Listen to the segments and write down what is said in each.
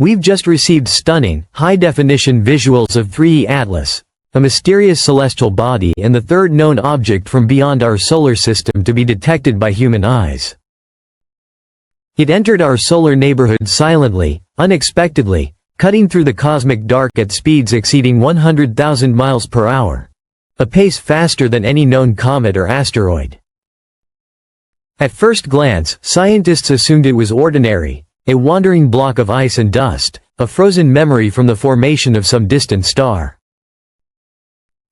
We've just received stunning, high-definition visuals of 3E Atlas, a mysterious celestial body and the third known object from beyond our solar system to be detected by human eyes. It entered our solar neighborhood silently, unexpectedly, cutting through the cosmic dark at speeds exceeding 100,000 miles per hour, a pace faster than any known comet or asteroid. At first glance, scientists assumed it was ordinary, a wandering block of ice and dust, a frozen memory from the formation of some distant star.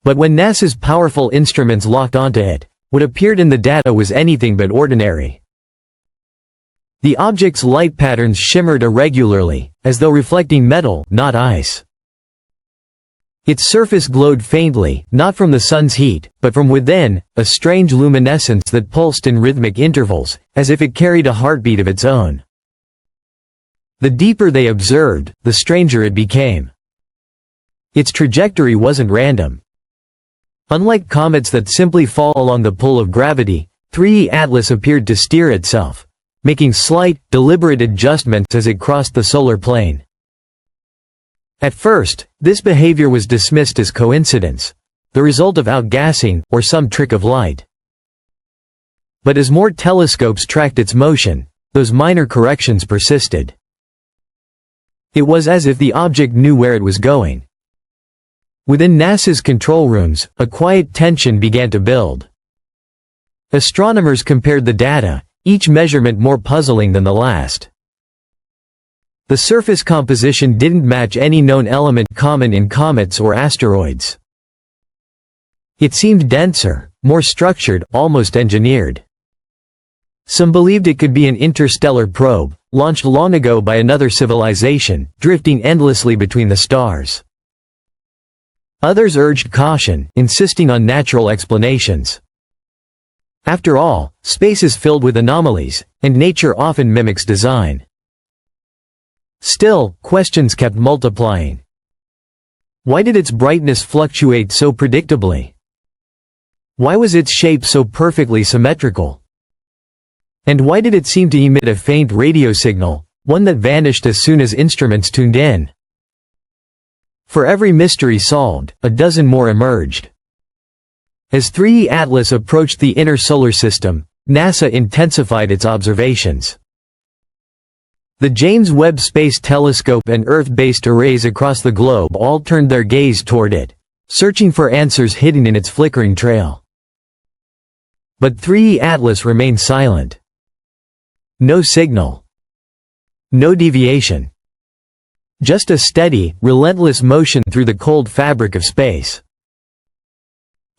But when NASA's powerful instruments locked onto it, what appeared in the data was anything but ordinary. The object's light patterns shimmered irregularly, as though reflecting metal, not ice. Its surface glowed faintly, not from the sun's heat, but from within, a strange luminescence that pulsed in rhythmic intervals, as if it carried a heartbeat of its own. The deeper they observed, the stranger it became. Its trajectory wasn't random. Unlike comets that simply fall along the pull of gravity, 3E Atlas appeared to steer itself, making slight, deliberate adjustments as it crossed the solar plane. At first, this behavior was dismissed as coincidence, the result of outgassing, or some trick of light. But as more telescopes tracked its motion, those minor corrections persisted. It was as if the object knew where it was going. Within NASA's control rooms, a quiet tension began to build. Astronomers compared the data, each measurement more puzzling than the last. The surface composition didn't match any known element common in comets or asteroids. It seemed denser, more structured, almost engineered. Some believed it could be an interstellar probe, launched long ago by another civilization, drifting endlessly between the stars. Others urged caution, insisting on natural explanations. After all, space is filled with anomalies, and nature often mimics design. Still, questions kept multiplying. Why did its brightness fluctuate so predictably? Why was its shape so perfectly symmetrical? And why did it seem to emit a faint radio signal, one that vanished as soon as instruments tuned in? For every mystery solved, a dozen more emerged. As 3E Atlas approached the inner solar system, NASA intensified its observations. The James Webb Space Telescope and Earth-based arrays across the globe all turned their gaze toward it, searching for answers hidden in its flickering trail. But 3E Atlas remained silent. No signal. No deviation. Just a steady, relentless motion through the cold fabric of space.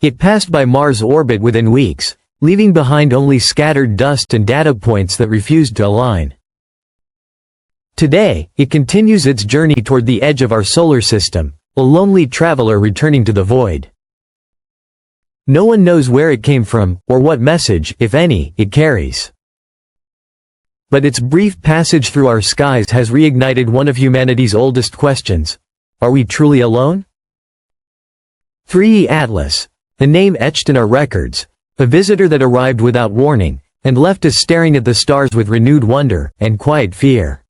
It passed by Mars' orbit within weeks, leaving behind only scattered dust and data points that refused to align. Today, it continues its journey toward the edge of our solar system, a lonely traveler returning to the void. No one knows where it came from, or what message, if any, it carries. But its brief passage through our skies has reignited one of humanity's oldest questions. Are we truly alone? 3E Atlas, a name etched in our records, a visitor that arrived without warning, and left us staring at the stars with renewed wonder and quiet fear.